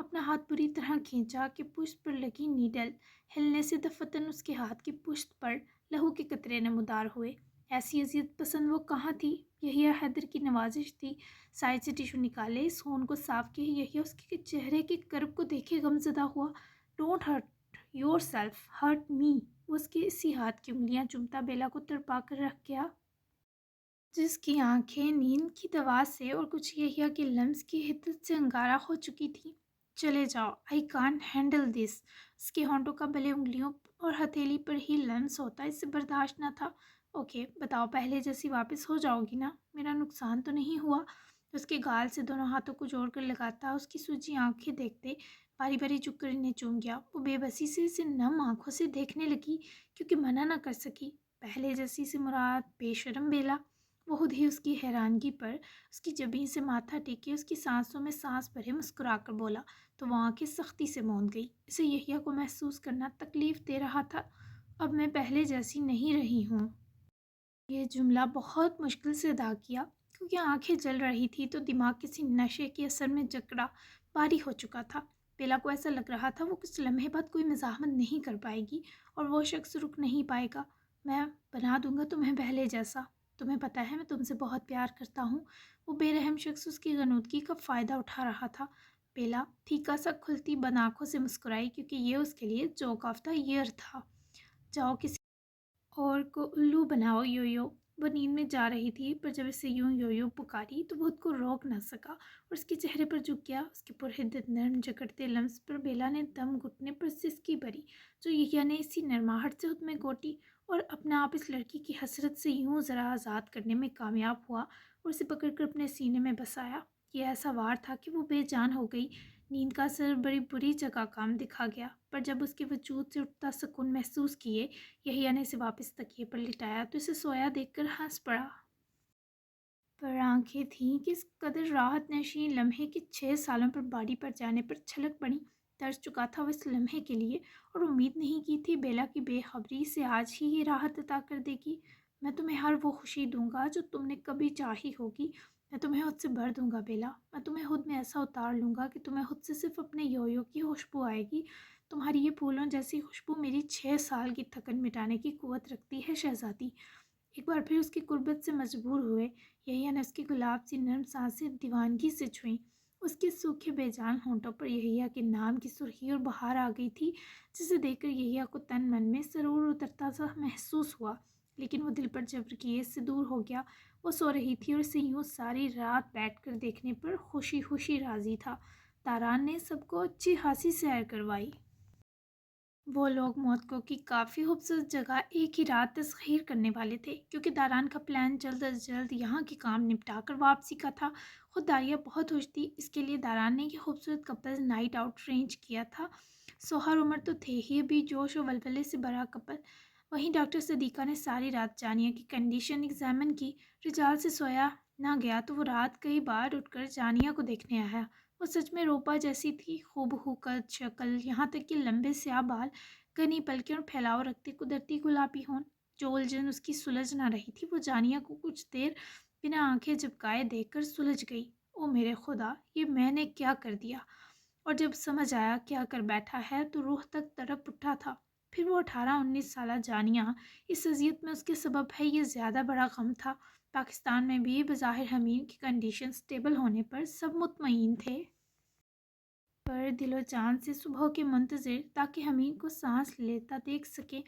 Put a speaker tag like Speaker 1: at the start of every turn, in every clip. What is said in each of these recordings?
Speaker 1: اپنا ہاتھ بری طرح کھینچا کہ پشت پر لگی نیڈل ہلنے سے دفتن اس کے ہاتھ کی پشت پر لہو کے قطرے نمودار ہوئے۔ ایسی اذیت پسند وہ کہاں تھی؟ یحییٰ حیدر کی نوازش تھی۔ سائڈ سے ٹیشو نکالے، اس خون کو صاف کیے۔ یحییٰ اس کے چہرے کے کرب کو دیکھے غمزدہ ہوا۔ Don't hurt your self, hurt me. وہ اس کے اسی ہاتھ کی انگلیاں چومتا بیلا کو تڑپا کر رکھ گیا، جس کی آنکھیں نیند کی دوا سے اور کچھ یحییٰ کے لمس کی حدت سے انگارہ ہو چکی تھی۔ چلے جاؤ، آئی کانٹ ہینڈل دس۔ اس کے ہونٹوں کا بلے انگلیوں اور ہتھیلی پر ہی لمس ہوتا اسے برداشت نہ تھا۔ اوکے بتاؤ، پہلے جیسی واپس ہو جاؤ گی نا؟ میرا نقصان تو نہیں ہوا؟ اس کے گال سے دونوں ہاتھوں کو جوڑ کر لگاتا اس کی سوجی آنکھیں دیکھتے باری باری جھک کر انہیں چوم گیا۔ وہ بے بسی سے اسے نم آنکھوں سے دیکھنے لگی کیونکہ منع نہ کر سکی۔ پہلے جیسی سے مراد بے شرم بیلا؟ وہ خود ہی اس کی حیرانگی پر اس کی جبیں سے ماتھا ٹیکے اس کی سانسوں میں سانس بھرے مسکرا کر بولا تو وہ آنکھیں سختی سے موند گئی۔ اسے یحییٰ کو محسوس کرنا تکلیف دے رہا تھا۔ اب میں پہلے جیسی نہیں رہی ہوں۔ یہ جملہ بہت مشکل سے ادا کیا کیونکہ آنکھیں جل رہی تھی تو دماغ کسی نشے کے اثر میں جکڑا باری ہو چکا تھا۔ بیلا کو ایسا لگ رہا تھا وہ کچھ لمحے بعد کوئی مزاحمت نہیں کر پائے گی اور وہ شخص رک نہیں پائے گا۔ میں بنا دوں گا تمہیں پہلے جیسا۔ تمہیں پتہ ہے میں تم سے بہت پیار کرتا ہوں۔ وہ بے رحم شخص اس کی غنودگی کا فائدہ اٹھا رہا تھا۔ بیلا پھیکا سا کھلتی بند آنکھوں سے مسکرائی کیونکہ یہ اس کے لیے جوک آف دا ایئر تھا۔ جاؤ کسی اور کو الو بناؤ یویو۔ وہ نیند میں جا رہی تھی پر جب اسے یوں یویو پکاری تو وہ خود کو روک نہ سکا اور اس کے چہرے پر جھک گیا۔ اس کے پرحدت نرم جکڑتے لمس پر بیلا نے دم گھٹنے پر سسکی بھری جو یحییٰ نے اسی نرماہٹ سے خود میں گھونٹی اور اپنا آپ اس لڑکی کی حسرت سے یوں ذرا آزاد کرنے میں کامیاب ہوا اور اسے پکڑ کر اپنے سینے میں بسایا۔ یہ ایسا وار تھا کہ وہ بے جان ہو گئی۔ نیند کا اثر بڑی بری جگہ کام دکھا گیا پر جب اس کے وجود سے اٹھتا سکون محسوس کیے یحییٰ نے اسے واپس تکیے پر لٹایا تو اسے سویا دیکھ کر ہنس پڑا۔ پر آنکھیں تھیں کہ اس قدر راحت نشیں لمحے کے 6 سالوں پر باڑی پر جانے پر چھلک پڑیں۔ ترس چکا تھا وہ اس لمحے کے لیے اور امید نہیں کی تھی بیلا کی بے خبری سے آج ہی یہ راحت عطا کر دے گی۔ میں تمہیں ہر وہ خوشی دوں گا جو تم نے کبھی چاہی ہوگی۔ میں تمہیں خود سے بھر دوں گا بیلا۔ میں تمہیں خود میں ایسا اتار لوں گا کہ تمہیں خود سے صرف اپنے یویو کی خوشبو آئے گی۔ تمہاری یہ پھولوں جیسی خوشبو میری 6 سال کی تھکن مٹانے کی قوت رکھتی ہے شہزادی۔ ایک بار پھر اس کی قربت سے مجبور ہوئے یحییٰ نے اس کی گلاب سی نرم سانسیں دیوانگی سے چھوئیں۔ اس کے سوکھے بے جان ہونٹوں پر یحییٰ کے نام کی سرخی اور بہار آ گئی تھی جسے دیکھ کر یحییٰ کو تن من میں سرور اترتا سا محسوس ہوا لیکن وہ دل پر جبر کیے اس سے دور ہو گیا۔ وہ سو رہی تھی اور اسے یوں ساری رات بیٹھ کر دیکھنے پر خوشی خوشی راضی تھا۔ داران نے سب کو اچھی خاصی سیر کروائی۔ وہ لوگ موت کو کی کافی خوبصورت جگہ ایک ہی رات تسخیر کرنے والے تھے کیونکہ داران کا پلان جلد از جلد یہاں کے کام نپٹا کر واپسی کا تھا۔ خود داریہ بہت خوش تھی۔ اس کے لیے داران نے یہ خوبصورت کپل نائٹ آؤٹ ارینج کیا تھا۔ سوہر عمر تو تھے ہی ابھی جوش و ولولے سے بھرا کپل۔ وہیں ڈاکٹر صدیقہ نے ساری رات جانیہ کی کنڈیشن ایگزامن کی۔ رجال سے سویا نہ گیا تو وہ رات کئی بار اٹھ کر جانیہ کو دیکھنے آیا۔ وہ سچ میں روپا جیسی تھی، خوب قد شکل، یہاں تک کہ لمبے سیاہ بال، گھنی پلکیں اور پھیلاؤ رکھتے قدرتی گلابی ہون۔ جو الجھن اس کی سلجھ نہ رہی تھی وہ جانیہ کو کچھ دیر بنا آنکھیں جھپکائے دیکھ کر سلجھ گئی۔ او میرے خدا، یہ میں نے کیا کر دیا؟ اور جب سمجھ آیا کیا کر بیٹھا ہے تو روح تک تڑپ اٹھا تھا۔ پھر وہ 18-19 سالہ جانیہ اس اذیت میں اس کے سبب ہے یہ زیادہ بڑا غم تھا۔ پاکستان میں بھی بظاہر حمید کی کنڈیشن سٹیبل ہونے پر سب مطمئن تھے، پر دل و جان سے صبح کے منتظر تاکہ حمید کو سانس لیتا دیکھ سکے۔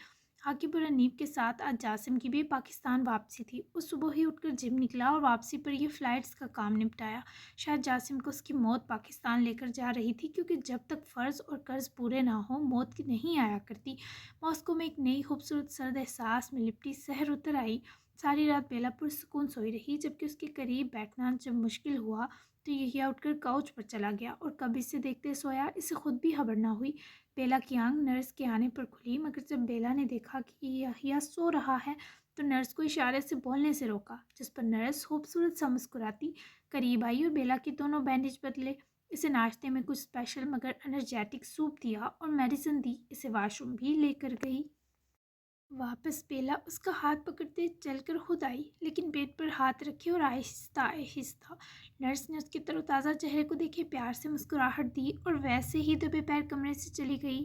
Speaker 1: عاقب اور انیب کے ساتھ آج جاسم کی بھی پاکستان واپسی تھی۔ وہ صبح ہی اٹھ کر جم نکلا اور واپسی پر یہ فلائٹس کا کام نپٹایا۔ شاید جاسم کو اس کی موت پاکستان لے کر جا رہی تھی کیونکہ جب تک فرض اور قرض پورے نہ ہوں موت کی نہیں آیا کرتی۔ ماسکو میں ایک نئی خوبصورت سرد احساس میں لپٹی سحر اتر آئی۔ ساری رات بیلا پرسکون سوئی رہی جبکہ اس کے قریب بیٹھنا جب مشکل ہوا تو یحییٰ اٹھ کر کاؤچ پر چلا گیا اور کب اسے دیکھتے سویا اسے خود بھی خبر نہ ہوئی۔ بیلا کی آنکھ نرس کے آنے پر کھلی مگر جب بیلا نے دیکھا کہ یحییٰ سو رہا ہے تو نرس کو اشارے سے بولنے سے روکا، جس پر نرس خوبصورت سا مسکراتی قریب آئی اور بیلا کے دونوں بینڈیج بدلے، اسے ناشتے میں کچھ اسپیشل مگر انرجیٹک سوپ دیا اور میڈیسن دی، اسے واش روم بھی لے کر گئی۔ واپس بیلا اس کا ہاتھ پکڑتے چل کر خود آئی، لیکن پیٹ پر ہاتھ رکھے اور آہستہ آہستہ۔ نرس نے اس کے تر و تازہ چہرے کو دیکھے، پیار سے مسکراہٹ دی اور ویسے ہی دبے پیر کمرے سے چلی گئی،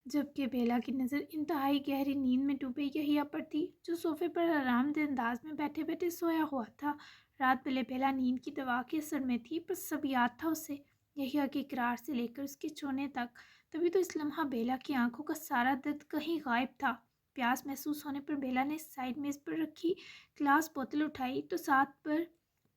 Speaker 1: جبکہ بیلا کی نظر انتہائی گہری نیند میں ڈوبے یحییٰ پر تھی، جو صوفے پر آرام دہ انداز میں بیٹھے بیٹھے سویا ہوا تھا۔ رات بھلے بیلا نیند کی دوا کے اثر میں تھی، پر سب یاد تھا اسے، یحییٰ کے اقرار سے لے کر اس کے چھونے تک۔ تبھی تو اس لمحہ بیلا کی آنکھوں کا سارا درد کہیں غائب تھا۔ پیاس محسوس ہونے پر بیلا نے سائڈ میز پر رکھی گلاس بوتل اٹھائی تو ساتھ پر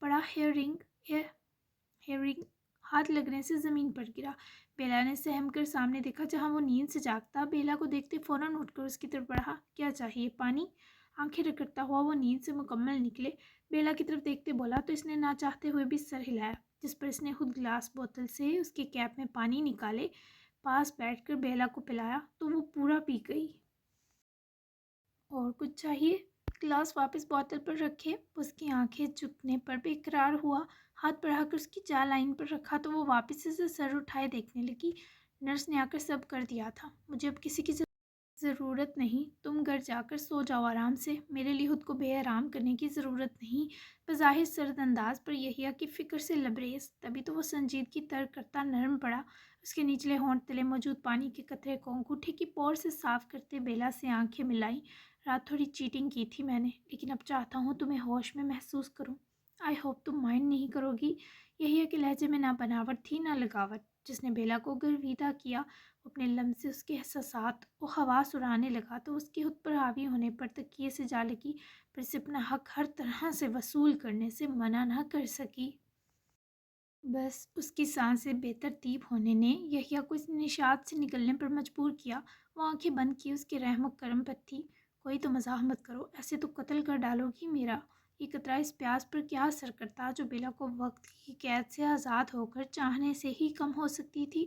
Speaker 1: پڑا ہیئر رنگ ہاتھ لگنے سے زمین پر گرا۔ بیلا نے سہم کر سامنے دیکھا جہاں وہ نیند سے جاگتا۔ بیلا کو دیکھتے فوراً اٹھ کر اس کی طرف بڑھا۔ کیا چاہیے؟ پانی؟ آنکھیں رگڑتا ہوا وہ نیند سے مکمل نکلے، بیلا کی طرف دیکھتے بولا تو اس نے نہ چاہتے ہوئے بھی سر ہلایا، جس پر اس نے خود گلاس بوتل سے اس کے کیپ میں پانی نکالے، پاس بیٹھ کر بیلا کو پلایا تو وہ پورا پی گئی۔ اور کچھ چاہیے؟ گلاس واپس بوتل پر رکھے اس کی آنکھیں جھکنے پر بے قرار ہوا، ہاتھ بڑھا کر اس کی جا لائن پر رکھا تو وہ واپس سے سر اٹھائے دیکھنے لگی۔ نرس نے آ کر سب کر دیا تھا، مجھے اب کسی کی ضرورت نہیں، تم گھر جا کر سو جاؤ آرام سے، میرے لیے خود کو بے آرام کرنے کی ضرورت نہیں۔ بظاہر سرد انداز پر یحییٰ کی فکر سے لبریز، تبھی تو وہ سنجیدگی ترک کرتا نرم پڑا۔ اس کے نچلے ہونٹ تلے موجود پانی کے قطرے کو انگوٹھے کی پور سے صاف کرتے بیلا سے آنکھیں ملائیں۔ رات تھوڑی چیٹنگ کی تھی میں نے، لیکن اب چاہتا ہوں تمہیں ہوش میں محسوس کروں۔ آئی ہوپ تم مائنڈ نہیں کرو گی۔ یحییٰ کے لہجے میں نہ بناوٹ تھی نہ لگاوٹ۔ جس نے بیلا کو گرویدہ کیا، وہ اپنے لمس سے اس کے احساسات و حواس اڑانے لگا تو اس کے خود پر حاوی ہونے پر تکیے سے جا لگی، پر اسے اپنا حق ہر طرح سے وصول کرنے سے منع نہ کر سکی۔ بس اس کی سانسیں بے ترتیب ہونے نے یحییٰ کو اس نشاط سے نکلنے پر مجبور کیا۔ وہ آنکھیں بند کیے اس کے رحم و کرم پر تھی۔ کوئی تو مزاح مت کرو، ایسے تو قتل کر ڈالو گی میرا۔ یہ قطرہ اس پیاس پر کیا اثر کرتا جو بیلا کو وقت کی قید سے آزاد ہو کر چاہنے سے ہی کم ہو سکتی تھی۔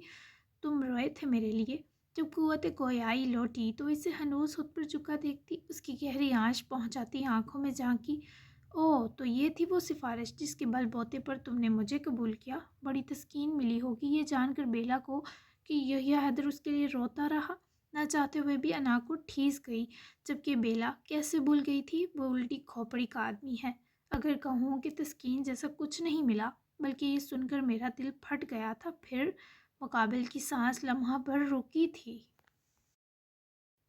Speaker 1: تم روئے تھے میرے لیے۔ جب قوت گویائی لوٹی تو اسے ہنوز خود پر جھکا دیکھتی، اس کی گہری آنچ پہنچاتی آنکھوں میں جھانکی۔ اوہ تو یہ تھی وہ سفارش جس کے بل بوتے پر تم نے مجھے قبول کیا۔ بڑی تسکین ملی ہوگی یہ جان کر بیلا کو کہ یحییٰ حیدر اس کے لیے روتا رہا۔ نہ چاہتے ہوئے بھی انا کو ٹھیس گئی، جبکہ بیلا کیسے بھول گئی تھی وہ الٹی کھوپڑی کا آدمی ہے۔ اگر کہوں کہ تسکین جیسا کچھ نہیں ملا، بلکہ یہ سن کر میرا دل پھٹ گیا تھا، پھر مقابل کی سانس لمحہ بھر رکی تھی۔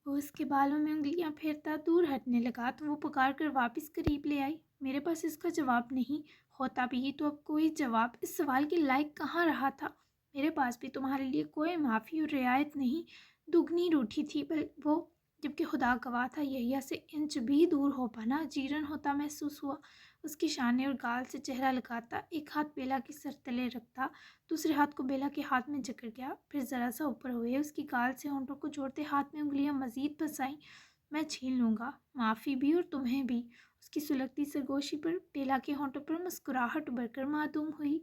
Speaker 1: وہ اس کے بالوں میں انگلیاں پھیرتا دور ہٹنے لگا تو وہ پکار کر واپس قریب لے آئی۔ میرے پاس اس کا جواب نہیں، ہوتا بھی تو اب کوئی جواب اس سوال کے لائق کہاں رہا تھا۔ میرے پاس بھی تمہارے لیے کوئی معافی اور رعایت نہیں، دگنی روٹھی تھی وہ، جبکہ خدا گواہ تھا یحییٰ سے انچ بھی دور ہو پانا جیرن ہوتا محسوس ہوا۔ اس کے شانے اور گال سے چہرہ لگاتا، ایک ہاتھ بیلا کے سر تلے رکھتا، دوسرے ہاتھ کو بیلا کے ہاتھ میں جکڑ گیا، پھر ذرا سا اوپر ہوئے اس کی گال سے ہونٹوں کو جوڑتے ہاتھ میں انگلیاں مزید پھنسائیں۔ میں چھین لوں گا، معافی بھی اور تمہیں بھی۔ اس کی سلگتی سرگوشی پر بیلا کے ہونٹوں پر مسکراہٹ ابھر کر معدوم ہوئی۔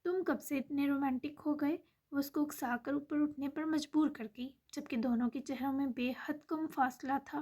Speaker 1: تم کب سے اتنے رومانٹک ہو گئے؟ وہ اس کو اکسا کر اوپر اٹھنے پر مجبور کر گئی، جبکہ دونوں کے چہروں میں بے حد کم فاصلہ تھا۔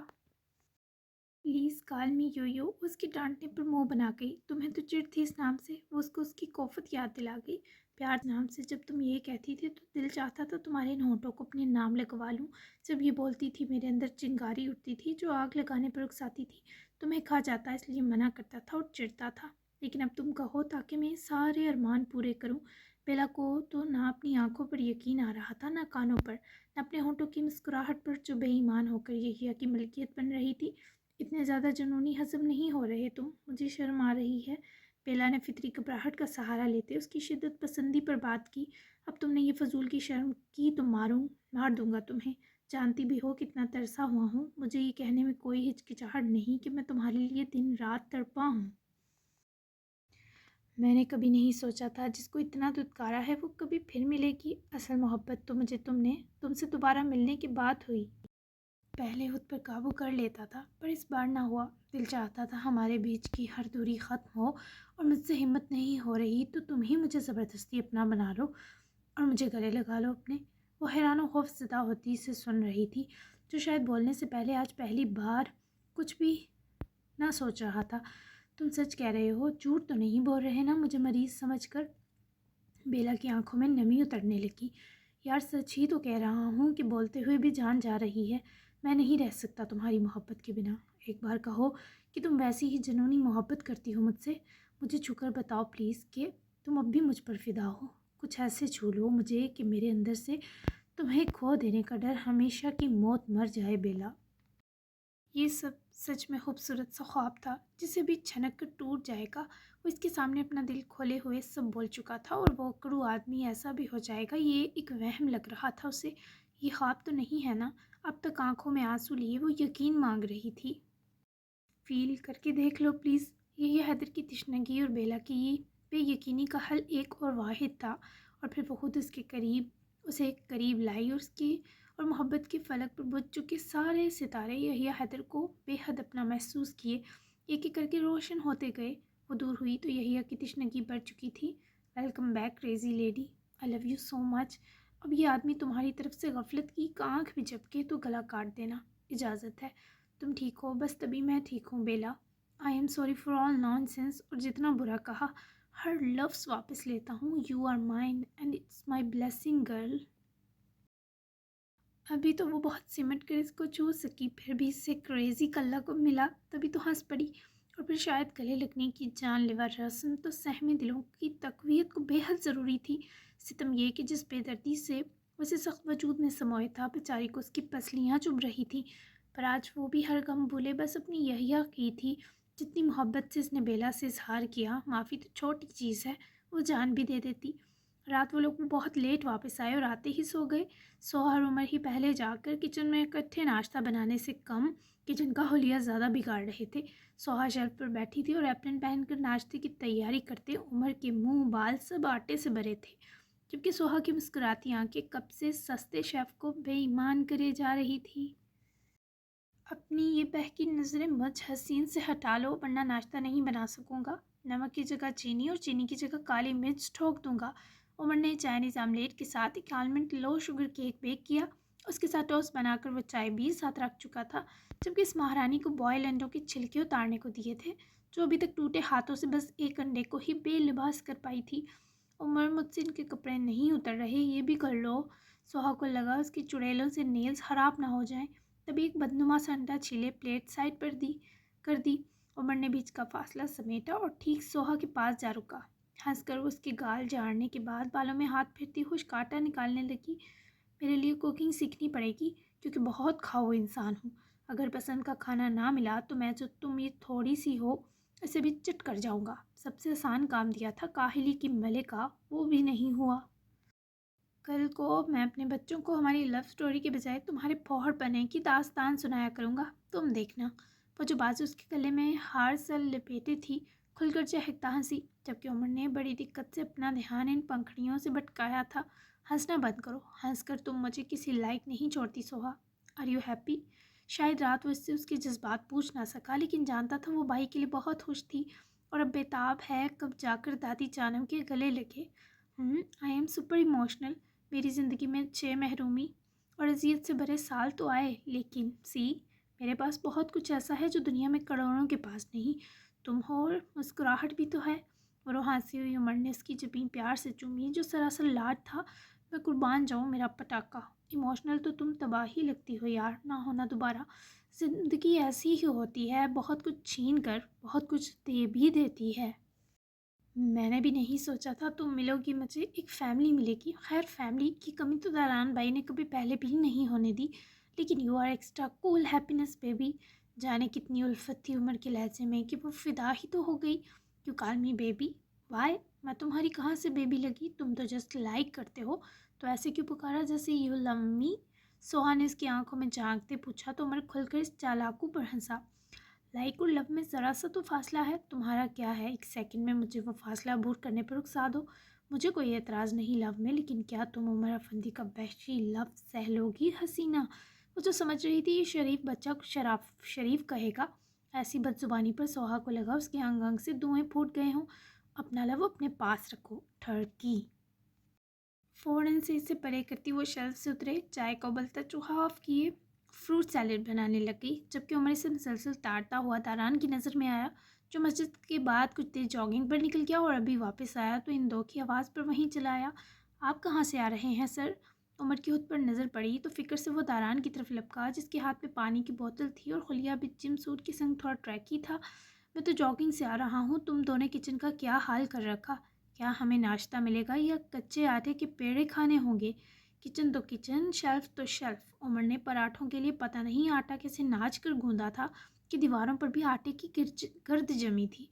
Speaker 1: پلیز کال می یو اس کے ڈانٹنے پر منہ بنا گئی۔ تمہیں تو چڑ تھی اس نام سے، وہ اس کو اس کی کوفت یاد دلا گئی۔ پیار نام سے جب تم یہ کہتی تھی تو دل چاہتا تھا تمہارے ان ہونٹوں کو اپنے نام لگوا لوں۔ جب یہ بولتی تھی میرے اندر چنگاری اٹھتی تھی جو آگ لگانے پر اکساتی تھی۔ تمہیں کھا جاتا اس لیے منع کرتا تھا اور چڑھتا تھا، لیکن اب تم کہو تاکہ میں سارے ارمان پورے کروں۔ بیلا کو تو نہ اپنی آنکھوں پر یقین آ رہا تھا، نہ کانوں پر، نہ اپنے ہونٹوں کی مسکراہٹ پر جو بے ایمان ہو کر یحییٰ کی ملکیت بن رہی تھی۔ اتنے زیادہ جنونی ہضم نہیں ہو رہے تم، مجھے شرم آ رہی ہے۔ بیلا نے فطری گھبراہٹ کا سہارا لیتے اس کی شدت پسندی پر بات کی۔ اب تم نے یہ فضول کی شرم کی تو مار دوں گا تمہیں۔ جانتی بھی ہو کتنا ترسا ہوا ہوں، مجھے یہ کہنے میں کوئی ہچکچاہٹ نہیں کہ میں تمہارے لیے دن رات تڑپا ہوں۔ میں نے کبھی نہیں سوچا تھا جس کو اتنا دھتکارا ہے وہ کبھی پھر ملے گی۔ اصل محبت تو مجھے تم سے دوبارہ ملنے کے بعد ہوئی۔ پہلے خود پر قابو کر لیتا تھا، پر اس بار نہ ہوا۔ دل چاہتا تھا ہمارے بیچ کی ہر دوری ختم ہو، اور مجھ سے ہمت نہیں ہو رہی تو تم ہی مجھے زبردستی اپنا بنا لو اور مجھے گلے لگا لو اپنے۔ وہ حیران و خوف زدہ ہوتی سے سن رہی تھی، جو شاید بولنے سے پہلے آج پہلی بار کچھ بھی نہ سوچ رہا تھا۔ تم سچ کہہ رہے ہو، جھوٹ تو نہیں بول رہے نا مجھے مریض سمجھ کر؟ بیلا کی آنکھوں میں نمی اترنے لگی۔ یار سچ ہی تو کہہ رہا ہوں کہ بولتے ہوئے بھی جان جا رہی ہے۔ میں نہیں رہ سکتا تمہاری محبت کے بنا۔ ایک بار کہو کہ تم ویسی ہی جنونی محبت کرتی ہو مجھ سے، مجھے چھو کر بتاؤ پلیز کہ تم اب بھی مجھ پر فدا ہو۔ کچھ ایسے چھو لو مجھے کہ میرے اندر سے تمہیں کھو دینے کا ڈر ہمیشہ کی موت مر جائے بیلا۔ یہ سب سچ میں خوبصورت سا خواب تھا جسے بھی چھنک کر ٹوٹ جائے گا۔ وہ اس کے سامنے اپنا دل کھولے ہوئے سب بول چکا تھا، اور وہ اکڑو آدمی ایسا بھی ہو جائے گا، یہ ایک وہم لگ رہا تھا اسے۔ یہ خواب تو نہیں ہے نا؟ اب تک آنکھوں میں آنسو لیے وہ یقین مانگ رہی تھی۔ فیل کر کے دیکھ لو پلیز۔ یہی حیدر کی تشنگی اور بیلا کی بے یقینی کا حل ایک اور واحد تھا، اور پھر وہ خود اسے قریب لائی، اور اس کی اور محبت کے فلک پر بجھ چکے سارے ستارے یحییٰ حیدر کو بے حد اپنا محسوس کیے، ایک ایک کر کے روشن ہوتے گئے۔ وہ دور ہوئی تو یحییٰ کی تشنگی بڑھ چکی تھی۔ Welcome back crazy lady, I love you so much. اب یہ آدمی تمہاری طرف سے غفلت کی آنکھ بھی جھپکے تو گلا کاٹ دینا، اجازت ہے۔ تم ٹھیک ہو؟ بس تبھی میں ٹھیک ہوں Bella. I am sorry for all nonsense, اور جتنا برا کہا ہر لفظ واپس لیتا ہوں۔ You are mine and it's my blessing girl. ابھی تو وہ بہت سمٹ کر اس کو چھو سکی، پھر بھی اس سے کریزی کلہ کو ملا، تبھی تو ہنس پڑی، اور پھر شاید گلے لگنے کی جان لیوا رسم تو سہمے دلوں کی تقویت کو بے حد ضروری تھی۔ ستم یہ کہ جس بے دردی سے اسے سخت وجود میں سموئے تھا، بیچاری کو اس کی پسلیاں چبھ رہی تھی، پر آج وہ بھی ہر غم بھولے بس اپنی یحییٰ کی تھی۔ جتنی محبت سے اس نے بیلا سے اظہار کیا، معافی تو چھوٹی چیز ہے، وہ جان بھی دے دیتی۔ رات وہ لوگ بہت لیٹ واپس آئے اور آتے ہی سو گئے۔ سوہا اور عمر ہی پہلے جا کر کچن میں اکٹھے ناشتہ بنانے سے کم کچن کا حلیہ زیادہ بگاڑ رہے تھے۔ سوہا شیلف پر بیٹھی تھی اور ایپرن پہن کر ناشتے کی تیاری کرتے عمر کے منہ بال سب آٹے سے بھرے تھے، جبکہ سوہا کی مسکراتی آنکھیں کب سے سستے شیف کو بے ایمان کرے جا رہی تھی۔ اپنی یہ بہکی نظریں مجھ حسین سے ہٹا لو، ورنہ ناشتہ نہیں بنا سکوں گا۔ نمک کی جگہ چینی اور چینی کی جگہ کالی مرچ ٹھوک دوں گا۔ عمر نے چائنیز آملیٹ کے ساتھ ایک آلمنڈ لو شوگر کیک بیک کیا، اس کے ساتھ ٹوسٹ بنا کر وہ چائے بھی ساتھ رکھ چکا تھا، جبکہ اس مہارانی کو بوائل انڈوں کے چھلکے اتارنے کو دیے تھے، جو ابھی تک ٹوٹے ہاتھوں سے بس ایک انڈے کو ہی بے لباس کر پائی تھی۔ عمر مجھ سے ان کے کپڑے نہیں اتر رہے، یہ بھی کر لو۔ سوہا کو لگا اس کی چڑیلوں سے نیلز خراب نہ ہو جائیں، تبھی ایک بدنما سا انڈا چھیلے پلیٹ سائڈ پر کر دی۔ عمر نے بیچ کا فاصلہ سمیٹا اور ٹھیک سوہا کے پاس جا رکا۔ ہنس کر اس کے گال جھاڑنے کے بعد بالوں میں ہاتھ پھرتی ہوش کانٹا نکالنے لگی۔ میرے لیے کوکنگ سیکھنی پڑے گی، کیونکہ بہت کھاؤ انسان ہوں۔ اگر پسند کا کھانا نہ ملا تو میں جو تم یہ تھوڑی سی ہو اسے بھی چٹ کر جاؤں گا۔ سب سے آسان کام دیا تھا کاہلی کی ملکہ، وہ بھی نہیں ہوا۔ کل کو میں اپنے بچوں کو ہماری لو سٹوری کے بجائے تمہارے پوہر پنے کی داستان سنایا کروں گا، تم دیکھنا۔ وہ جو بازو اس کے گلے میں ہار سا لپیٹے تھی کھل کر چہکتا ہنسی، جبکہ عمر نے بڑی دقت سے اپنا دھیان ان پنکھڑیوں سے بھٹکایا تھا۔ ہنسنا بند کرو، ہنس کر تم مجھے کسی لائق نہیں چھوڑتی سوہا۔ Are you happy? شاید رات وہ اس سے اس کے جذبات پوچھ نہ سکا، لیکن جانتا تھا وہ بھائی کے لیے بہت خوش تھی، اور اب بیتاب ہے کب جا کر دادی جانم کے گلے لگے۔ I am super emotional. میری زندگی میں 6 محرومی اور اذیت سے بھرے سال تو آئے، لیکن میرے پاس بہت کچھ ایسا ہے جو دنیا میں کروڑوں کے پاس نہیں۔ تم ہو، اور مسکراہٹ بھی تو ہے۔ اور وہ ہنسی ہوئی عمر نے اس کی جبیں پیار سے چومی، جو سراسر لاڈ تھا۔ میں قربان جاؤں میرا پٹاخہ، ایموشنل تو تم تباہی لگتی ہو یار، نہ ہونا دوبارہ۔ زندگی ایسی ہی ہوتی ہے، بہت کچھ چھین کر بہت کچھ دے بھی دیتی ہے۔ میں نے بھی نہیں سوچا تھا تم ملو گی مجھے، ایک فیملی ملے گی۔ خیر فیملی کی کمی تو داران بھائی نے کبھی پہلے بھی نہیں ہونے دی، لیکن you are extra cool happiness baby. جانے کتنی الفت تھی عمر کے لہجے میں کہ وہ فدا ہی تو ہو گئی۔ You call me baby? Why? میں تمہاری کہاں سے بیبی لگی؟ تم تو جسٹ لائک کرتے ہو، تو ایسے کیوں پکارا جیسے یو لو می؟ سوہا نے اس کی آنکھوں میں جھانکتے پوچھا تو عمر کھل کر اس چالاکو پر ہنسا۔ لائک اور لو میں ذرا سا تو فاصلہ ہے، تمہارا کیا ہے ایک سیکنڈ میں مجھے وہ فاصلہ عبور کرنے پر رخصا دو۔ مجھے کوئی اعتراض نہیں لو میں، لیکن کیا تم عمر افندی کا وحشی لفظ سہ لو گی حسینہ؟ وہ جو سمجھ رہی تھی یہ شریف بچہ کچھ شریف کہے گا، ایسی بد زبانی پر سوہا کو لگا اس کے انگ انگ سے دھوئیں پھوٹ گئے ہوں۔ اپنا لو اپنے پاس رکھو، ٹھڑکی۔ فوراً سے اسے پرے کرتی وہ شیلف سے اترے، چائے کا ابلتا چوہا آف کیے، فروٹ سیلیڈ بنانے لگ گئی، جبکہ عمر سے مسلسل تارتا ہوا داران کی نظر میں آیا، جو مسجد کے بعد کچھ دیر جاگنگ پر نکل گیا اور ابھی واپس آیا تو ان دو کی آواز پر وہیں چلا آیا۔ آپ کہاں سے آ رہے ہیں سر؟ عمر کی خود پر نظر پڑی تو فکر سے وہ داران کی طرف لپکا جس کے ہاتھ میں پانی کی بوتل تھی اور خلیہ بھی جم سوٹ کے سنگ تھوڑا ٹریکی تھا۔ میں تو جاگنگ سے آ رہا ہوں، تم دونوں کچن کا کیا حال کر رکھا؟ کیا ہمیں ناشتہ ملے گا یا کچے آٹے کے پیڑے کھانے ہوں گے؟ کچن تو کچن، شیلف تو شیلف۔ عمر نے پراٹھوں کے لیے پتہ نہیں آٹا کیسے ناچ کر گوندا تھا کہ دیواروں پر بھی آٹے کی گرد جمی تھی۔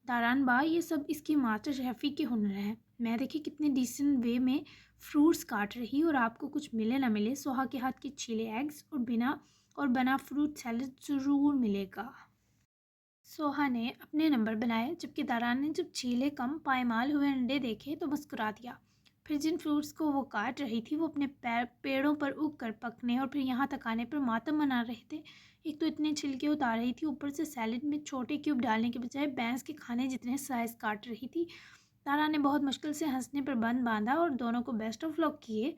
Speaker 1: داران با، یہ سب اس کی ماسٹر شیفی کے ہنر ہیں۔ میں دیکھے کتنے ڈیسنٹ وے میں فروٹس کاٹ رہی، اور آپ کو کچھ ملے نہ ملے سوہا کے ہاتھ کے چھیلے ایگز اور بنا فروٹ سیلڈ ضرور ملے گا۔ سوہا نے اپنے نمبر بنائے، جبکہ داران نے جب چھیلے کم پائمال ہوئے انڈے دیکھے تو مسکرا دیا۔ پھر جن فروٹس کو وہ کاٹ رہی تھی وہ اپنے پیڑوں پر اگ کر پکنے اور پھر یہاں تک آنے پر ماتم منا رہے تھے۔ ایک تو اتنے چھلکے اتار رہی تھی، اوپر سے سیلڈ میں چھوٹے کیوب ڈالنے کے بجائے بھینس کے کھانے جتنے سائز کاٹ رہی تھی۔ داران نے بہت مشکل سے ہنسنے پر بند باندھا اور دونوں کو بیسٹ آف لک کیے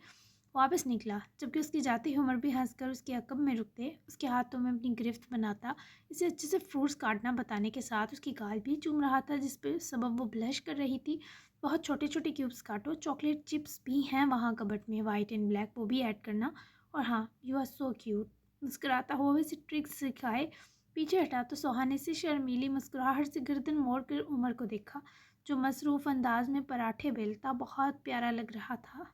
Speaker 1: واپس نکلا، جبکہ اس کی جاتی عمر بھی ہنس کر اس کے عقب میں رکتے، اس کے ہاتھوں میں اپنی گرفت بناتا، اسے اچھے سے فروٹس کاٹنا بتانے کے ساتھ اس کی گال بھی چوم رہا تھا جس پہ سبب وہ بلش کر رہی تھی۔ بہت چھوٹے چھوٹے کیوبس کاٹو، چاکلیٹ چپس بھی ہیں وہاں کبٹ میں، وائٹ اینڈ بلیک، وہ بھی ایڈ کرنا، اور ہاں، یو آر سو کیوٹ۔ مسکراتا ہوا ویسے ٹرکس سکھائے پیچھے ہٹا تو سوہانے سے شرمیلی مسکراہٹ سے گردن موڑ کر عمر کو دیکھا، جو مصروف انداز میں پراٹھے بیلتا بہت پیارا لگ رہا تھا۔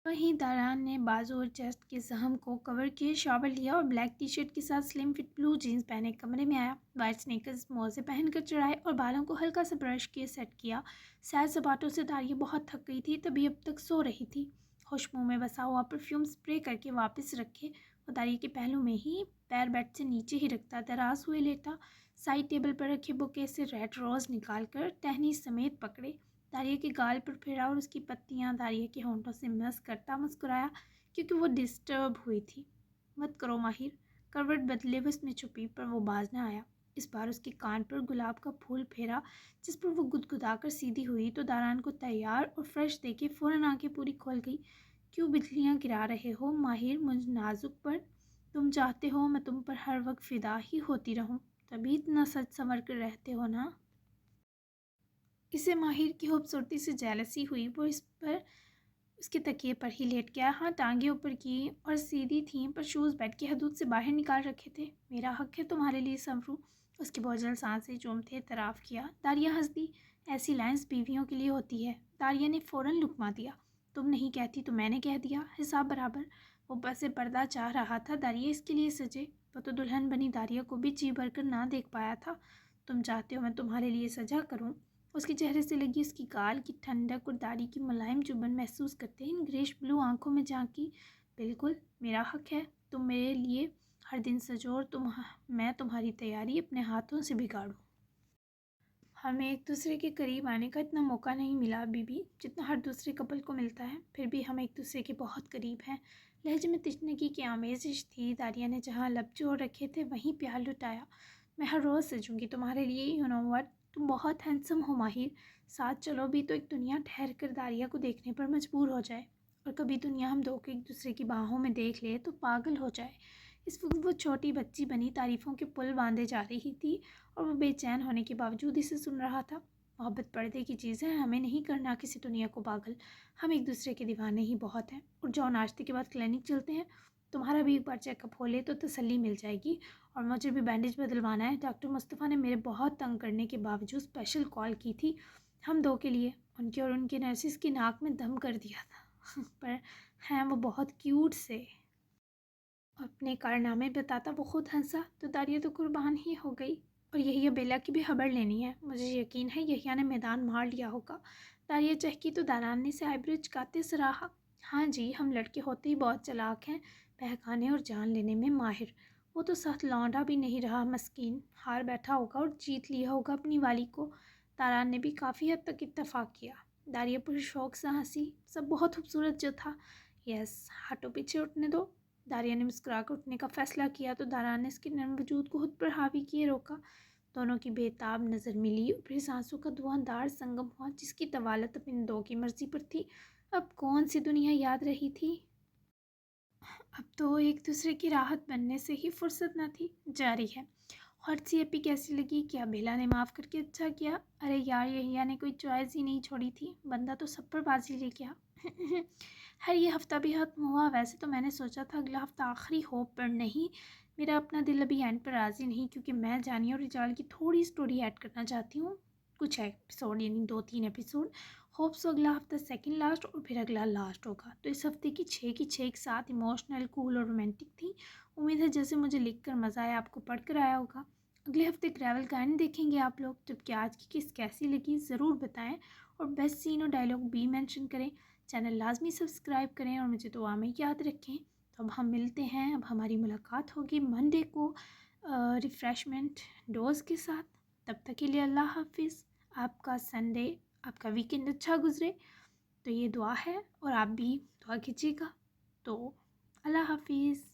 Speaker 1: وہیں داران نے بازو اور چیسٹ کے زخم کو کور کیے شاور لیا اور بلیک ٹی شرٹ کے ساتھ سلم فٹ بلو جینز پہنے کمرے میں آیا، وائٹ سنیکرز موزے پہن کر چڑھائے اور بالوں کو ہلکا سا برش کیے سیٹ کیا۔ سیر سپاٹوں سے داریہ بہت تھک گئی تھی، تبھی اب تک سو رہی تھی۔ خوش منہ میں بسا ہوا پرفیوم سپرے کر کے واپس رکھے وہ داریہ کے پہلو میں ہی پیر بیڈ سے نیچے ہی رکھتا دراز ہوئے لیٹا، سائڈ ٹیبل پر رکھے بوکے سے ریڈ روز نکال کر ٹہنی سمیت پکڑے، داریہ کے گال پر پھیرا اور اس کی پتیاں داریہ کے ہونٹوں سے مس کرتا مسکرایا کیونکہ وہ ڈسٹرب ہوئی تھی۔ مت کرو ماہر، کروٹ بدلے ہوئے اس میں چھپی پر وہ باز نہ آیا۔ اس بار اس کے کان پر گلاب کا پھول پھیرا جس پر وہ گدگدا کر سیدھی ہوئی تو داران کو تیار اور فریش دیکھ کے فوراً آنکھیں پوری کھول گئی۔ کیوں بجلیاں گرا رہے ہو ماہر مجھ نازک پر؟ تم چاہتے ہو میں تم پر ہر وقت فدا ہی ہوتی رہوں، تبھی اتنا سج سنور کر رہتے ہو نا۔ اسے ماہر کی خوبصورتی سے جیلسی ہوئی، وہ اس کے تکیے پر ہی لیٹ گیا، ہاں ٹانگیں اوپر کی اور سیدھی تھیں پر شوز بیڈ کی حدود سے باہر نکال رکھے تھے۔ میرا حق ہے تمہارے لیے سنوروں، اس کی بوجھل سانسیں چومتے اعتراف کیا۔ داریہ ہنس دی، ایسی لائنز بیویوں کے لیے ہوتی ہے۔ داریہ نے فوراً لقمہ دیا، تم نہیں کہتی تو میں نے کہہ دیا، حساب برابر۔ وہ پس پردہ چاہ رہا تھا داریہ اس کے لیے سجے، وہ تو دلہن بنی داریہ کو بھی جی بھر کر نہ دیکھ پایا تھا۔ تم چاہتے ہو میں تمہارے لیے سجا کروں؟ اس کے چہرے سے لگی اس کی گال کی ٹھنڈک اور داڑھی کی ملائم چبھن محسوس کرتے ان گریش بلو آنکھوں میں جھانکی۔ بالکل، میرا حق ہے تم میرے لیے ہر دن سجو اور میں تمہاری تیاری اپنے ہاتھوں سے بگاڑوں۔ ہمیں ایک دوسرے کے قریب آنے کا اتنا موقع نہیں ملا بی بی جتنا ہر دوسرے کپل کو ملتا ہے، پھر بھی ہم ایک دوسرے کے بہت قریب ہیں۔ لہجے میں تشنگی کی آمیزش تھی، داریہ نے جہاں لب جوڑ رکھے تھے وہیں پیار لٹایا۔ میں ہر روز سجوں گی تمہارے لیے، یو نو وٹ، تم بہت ہینڈسم ہو ماہر، ساتھ چلو بھی تو ایک دنیا ٹھہر کر داریہ کو دیکھنے پر مجبور ہو جائے، اور کبھی دنیا ہم دو کو ایک دوسرے کی باہوں میں دیکھ لے تو پاگل ہو جائے۔ اس وقت وہ چھوٹی بچی بنی تعریفوں کے پل باندھے جا رہی تھی اور وہ بے چین ہونے کے باوجود اسے سن رہا تھا۔ محبت پردے کی چیز ہے، ہمیں نہیں کرنا کسی دنیا کو پاگل، ہم ایک دوسرے کے دیوانے ہی بہت ہیں۔ اور جاؤ ناشتے کے بعد کلینک چلتے ہیں، تمہارا بھی ایک بار چیک اپ ہو لے تو تسلی مل جائے گی، اور مجھے بھی بینڈیج بدلوانا ہے۔ ڈاکٹر مصطفیٰ نے میرے بہت تنگ کرنے کے باوجود اسپیشل کال کی تھی ہم دو کے لیے، ان کے اور ان کے نرسز کی ناک میں دم کر دیا تھا پر ہیں وہ بہت کیوٹ سے۔ اپنے کارنامے بتاتا وہ خود ہنسا تو داریہ تو قربان ہی ہو گئی، اور یہی بیلا کی بھی خبر لینی ہے، مجھے یقین ہے یحییٰ نے میدان مار لیا ہوگا۔ داریہ چہکی تو داران نے سے آئیبرو چکاتے سراہا، ہاں جی، ہم لڑکے ہوتے ہی بہت چلاک ہیں، بہکانے اور جان لینے میں ماہر۔ وہ تو سخت لونڈا بھی نہیں رہا مسکین، ہار بیٹھا ہوگا اور جیت لیا ہوگا اپنی والی کو۔ داران نے بھی کافی حد تک اتفاق کیا۔ داریہ پر شوق سے ہنسی، سب بہت خوبصورت جو تھا۔ یس، ہاتھوں پیچھے اٹھنے دو۔ داریہ نے مسکرا کر اٹھنے کا فیصلہ کیا تو داران نے اس کے نرم وجود کو خود پر حاوی کیے روکا۔ دونوں کی بے تاب نظر ملی اور پھر سانسوں کا دھواں دار سنگم ہوا جس کی طوالت اب ان دو کی مرضی پر تھی۔ اب کون سی دنیا یاد رہی تھی؟ اب تو ایک دوسرے کی راحت بننے سے ہی فرصت نہ تھی۔ جاری ہے، ہاٹ سی اپی کیسی لگی؟ کیا بیلا نے معاف کر کے اچھا کیا؟ ارے یار، یحییٰ نے کوئی چوائس ہی نہیں چھوڑی تھی، بندہ تو سب پر بازی لے گیا۔ خیر یہ ہفتہ بھی ختم ہوا. ویسے تو میں نے سوچا تھا اگلا ہفتہ آخری ہو، پر نہیں، میرا اپنا دل ابھی اینڈ پر راضی نہیں، کیونکہ میں جانیہ اور رجال کی تھوڑی سٹوری ایڈ کرنا چاہتی ہوں، کچھ ایپیسوڈ یعنی 2-3 ایپیسوڈ. ہوپ سو اگلا ہفتہ سیکنڈ لاسٹ اور پھر اگلا لاسٹ ہوگا. تو اس ہفتے کی 6 کی 6 ایک ساتھ ایموشنل، کول اور رومانٹک تھی. امید ہے جیسے مجھے لکھ کر مزہ آیا آپ کو پڑھ کر آیا ہوگا. اگلے ہفتے ٹریول کہانی دیکھیں گے آپ لوگ، جبکہ آج کی کس کیسی لگی ضرور بتائیں، اور بیسٹ سین اور ڈائلاگ بھی مینشن کریں. چینل لازمی سبسکرائب کریں اور مجھے دعا میں یاد رکھیں. تو اب ہم ملتے ہیں، اب ہماری ملاقات ہوگی منڈے کو ریفریشمنٹ ڈوز کے ساتھ. تب تک کے لیے اللہ حافظ. آپ کا سنڈے، آپ کا ویکنڈ اچھا گزرے، تو یہ دعا ہے، اور آپ بھی دعا کیجیے گا. تو اللہ حافظ.